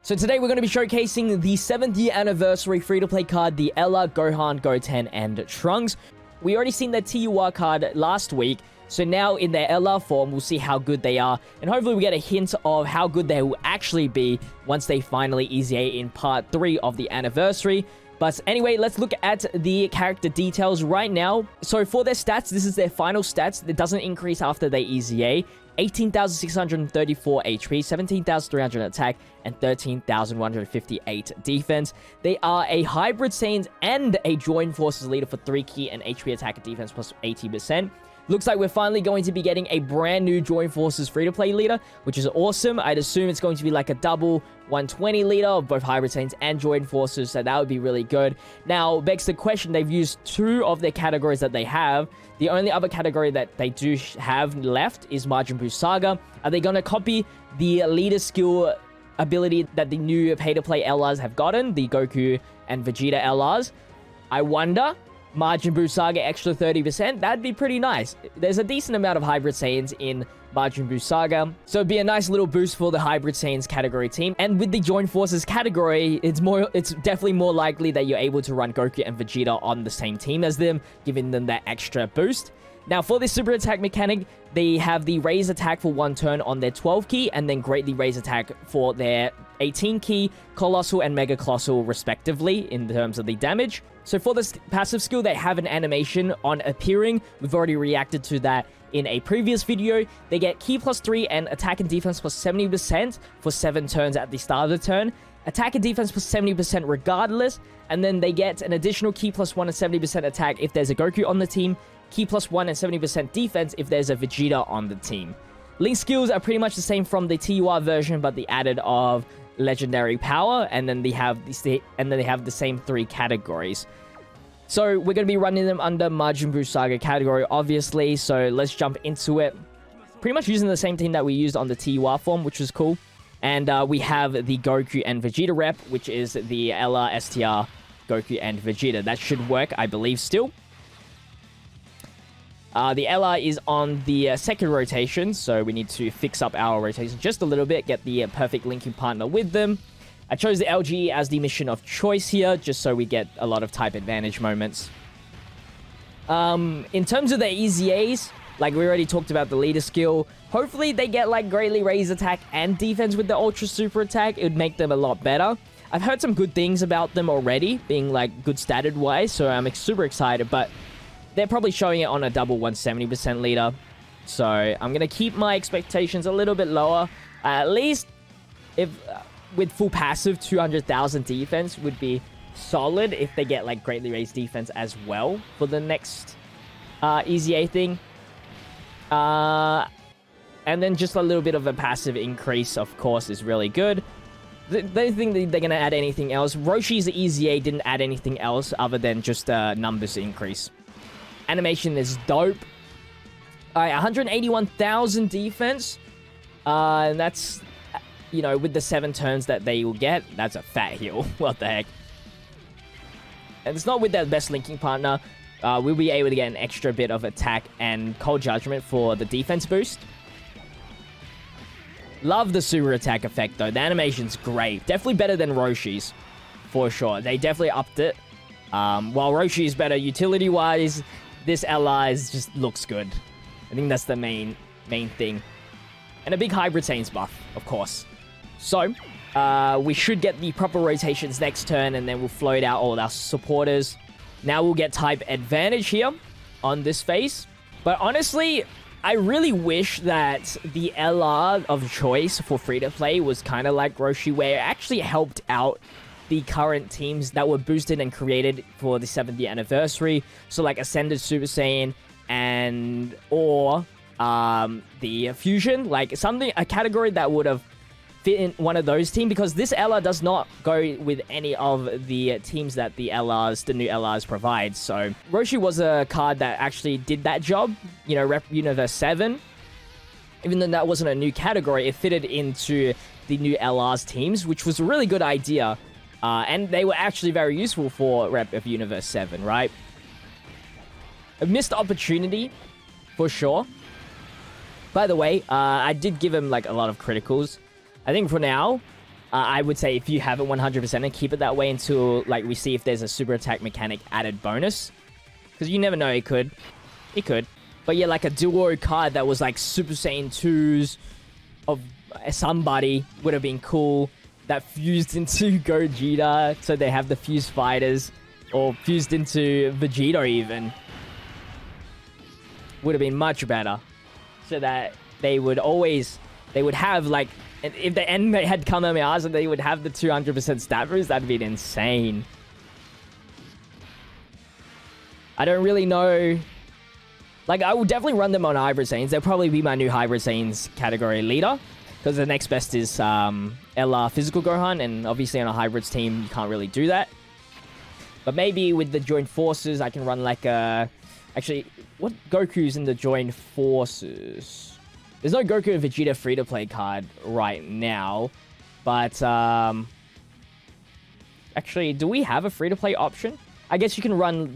So today we're going to be showcasing the 7th year anniversary free-to-play card, the Ella, Gohan, Goten, and Trunks. We already seen their TUR card last week, so now in their Ella form, we'll see how good they are, and hopefully we get a hint of how good they will actually be once they finally EZA in part 3 of the anniversary. But anyway, let's look at the character details right now. So for their stats, this is their final stats. It doesn't increase after they EZA. 18,634 HP, 17,300 attack, and 13,158 defense. They are a hybrid Saiyans and a joined forces leader for 3 key and HP attack and defense plus 80%. Looks like we're finally going to be getting a brand new Join Forces free-to-play leader, which is awesome. I'd assume it's going to be like a double 120 leader of both Hybrid Saiyans and Join Forces, so that would be really good. Now, begs the question, they've used 2 of their categories that they have. The only other category that they do have left is Majin Buu Saga. Are they going to copy the leader skill ability that the new pay-to-play LRs have gotten, the Goku and Vegeta LRs? I wonder. Majin Buu Saga extra 30%, that'd be pretty nice. There's a decent amount of Hybrid Saiyans in Majin Buu Saga, so it'd be a nice little boost for the Hybrid Saiyans category team. And with the Join Forces category, it's definitely more likely that you're able to run Goku and Vegeta on the same team as them, giving them that extra boost. Now, for this super attack mechanic, they have the raise attack for 1 turn on their 12 key, and then greatly raise attack for their 18 key, colossal and mega colossal respectively in terms of the damage. So for this passive skill, they have an animation on appearing. We've already reacted to that in a previous video. They get key plus 3 and attack and defense plus 70% for 7 turns at the start of the turn. Attack and defense plus 70% regardless. And then they get an additional key plus 1 and 70% attack if there's a Goku on the team. Key plus 1 and 70% defense if there's a Vegeta on the team. Link skills are pretty much the same from the TUR version, but the added of legendary power, and then they have the same 3 categories. So we're going to be running them under Majin Buu Saga category, obviously. So let's jump into it. Pretty much using the same team that we used on the TUR form, which was cool. And we have the Goku and Vegeta rep, which is the LR, STR, Goku, and Vegeta. That should work, I believe, still. The LR is on the second rotation, so we need to fix up our rotation just a little bit, get the perfect linking partner with them. I chose the LG as the mission of choice here, just so we get a lot of type advantage moments. In terms of the EZAs, like we already talked about the leader skill, hopefully they get like greatly raised attack and defense with the ultra super attack. It would make them a lot better. I've heard some good things about them already, being like good statted wise, so I'm super excited, but they're probably showing it on a double 170% leader. So I'm going to keep my expectations a little bit lower. At least if with full passive 200,000 defense would be solid if they get like greatly raised defense as well for the next EZA thing. And then just a little bit of a passive increase, of course, is really good. They don't think they're going to add anything else. Roshi's EZA didn't add anything else other than just numbers increase. Animation is dope. Alright, 181,000 defense. And that's, you know, with the 7 turns that they will get, that's a fat heal. What the heck? And it's not with their best linking partner. We'll be able to get an extra bit of attack and cold judgment for the defense boost. Love the super attack effect, though. The animation's great. Definitely better than Roshi's, for sure. They definitely upped it. While Roshi is better utility-wise, this LR just looks good. I think that's the main thing. And a big Hybrid Saiyans buff, of course. So, we should get the proper rotations next turn, and then we'll float out all our supporters. Now we'll get type advantage here on this phase. But honestly, I really wish that the LR of choice for free-to-play was kind of like Roshi, where it actually helped out the current teams that were boosted and created for the 7th year anniversary. So like Ascended Super Saiyan or the Fusion, like a category that would have fit in one of those teams, because this LR does not go with any of the teams that the new LRs provide. So Roshi was a card that actually did that job, you know, Rep Universe 7. Even though that wasn't a new category, it fitted into the new LRs teams, which was a really good idea. And they were actually very useful for Rep of Universe 7, right? A missed opportunity, for sure. By the way, I did give him like a lot of criticals. I think for now, I would say if you have it 100% and keep it that way until like we see if there's a super attack mechanic added bonus. Because you never know, it could. It could. But yeah, like a duo card that was like Super Saiyan 2s of somebody would have been cool. That fused into Gogeta, so they have the fused fighters. Or fused into Vegeta even. Would have been much better. So that they would have like... If the anime had Kamehamehas and they would have the 200% stat boost, that'd be insane. I don't really know. Like, I would definitely run them on Hybrid Saiyans. They'll probably be my new Hybrid Saiyans category leader. Because the next best is LR Physical Gohan. And obviously on a Hybrids team, you can't really do that. But maybe with the Joint Forces, I can run like a... Actually, what Goku's in the Joint Forces? There's no Goku and Vegeta free-to-play card right now. But, actually, do we have a free-to-play option? I guess you can run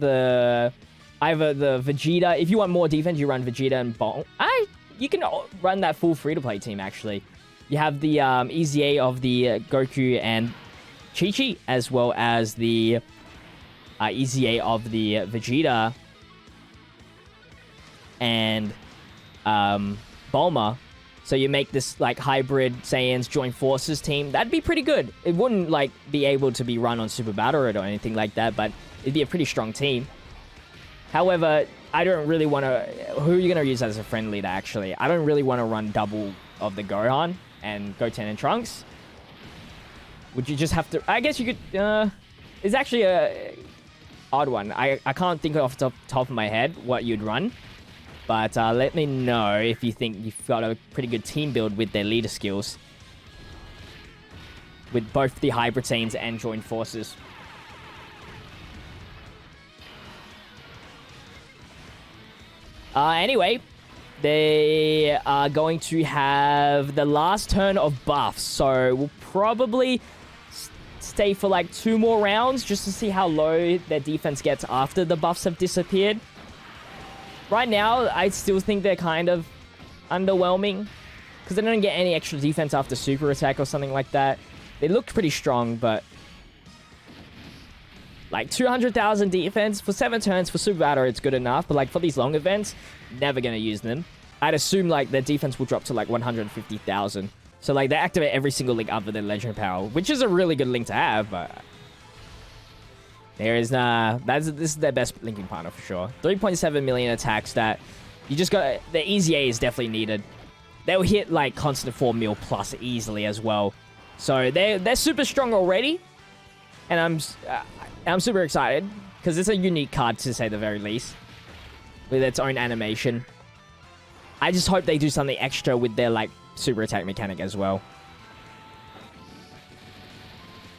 either the Vegeta... If you want more defense, you run Vegeta and Ball. You can run that full free-to-play team, actually. You have the EZA of the Goku and Chi-Chi, as well as the EZA of the Vegeta and Bulma. So you make this like hybrid Saiyans Joint Forces team. That'd be pretty good. It wouldn't like be able to be run on Super Battle or anything like that, but it'd be a pretty strong team. However, I don't really want to... Who are you going to use as a friend leader, actually? I don't really want to run double of the Gohan and Goten and Trunks. Would you just have to... I guess you could... it's actually a odd one. I can't think off the top of my head what you'd run. But let me know if you think you've got a pretty good team build with their leader skills. With both the Hybrid Saiyans and Joint Forces. Anyway, they are going to have the last turn of buffs. So we'll probably stay for like 2 more rounds just to see how low their defense gets after the buffs have disappeared. Right now, I still think they're kind of underwhelming. Because they don't get any extra defense after super attack or something like that. They look pretty strong, but... Like, 200,000 defense for 7 turns for Super Battle, it's good enough. But, like, for these long events, never going to use them. I'd assume, like, their defense will drop to, like, 150,000. So, like, they activate every single link other than Legend Power. Which is a really good link to have, but... There is, this is their best linking partner for sure. 3.7 million attacks that you just got... The EZA is definitely needed. They'll hit, like, constant 4 mil plus easily as well. So, they're super strong already. And I'm super excited. Because it's a unique card, to say the very least. With its own animation. I just hope they do something extra with their, like, super attack mechanic as well.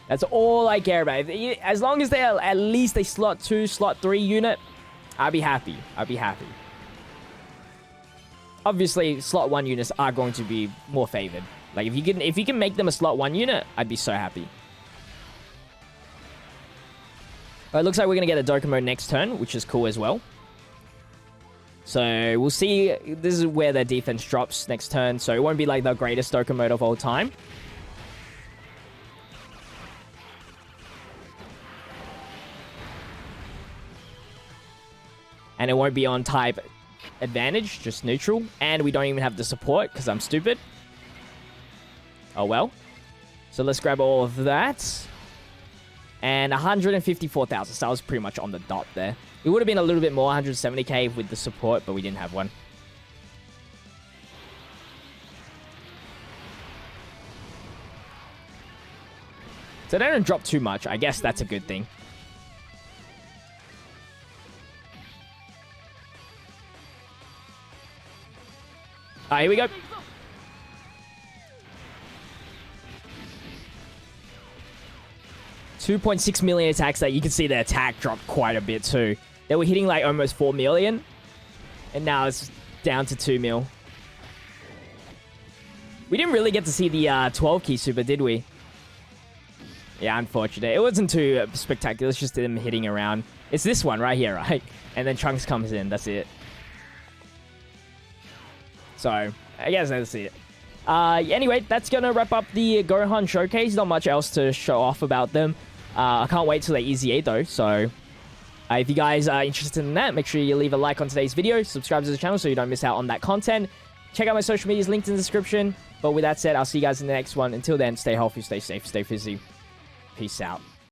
That's all I care about. As long as they're at least a slot 2, slot 3 unit, I'll be happy. I'll be happy. Obviously, slot 1 units are going to be more favored. Like, if you can make them a slot 1 unit, I'd be so happy. It looks like we're going to get a Dokkan mode next turn, which is cool as well. So, we'll see. This is where their defense drops next turn. So, it won't be like the greatest Dokkan mode of all time. And it won't be on type advantage, just neutral. And we don't even have the support, because I'm stupid. Oh well. So let's grab all of that. And 154,000, so I was pretty much on the dot there. It would have been a little bit more, 170k with the support, but we didn't have one. So they don't drop too much. I guess that's a good thing. Alright, here we go. $2.6 million attacks that you can see the attack dropped quite a bit too. They were hitting like almost 4 million. And now it's down to 2 mil. We didn't really get to see the 12 key super, did we? Yeah, unfortunate. It wasn't too spectacular. It's just them hitting around. It's this one right here, right? And then Trunks comes in. That's it. So, I guess that's it. Anyway, that's going to wrap up the Gohan showcase. Not much else to show off about them. I can't wait till the EZA though, so if you guys are interested in that, make sure you leave a like on today's video, subscribe to the channel so you don't miss out on that content. Check out my social medias linked in the description. But with that said, I'll see you guys in the next one. Until then, stay healthy, stay safe, stay fizzy. Peace out.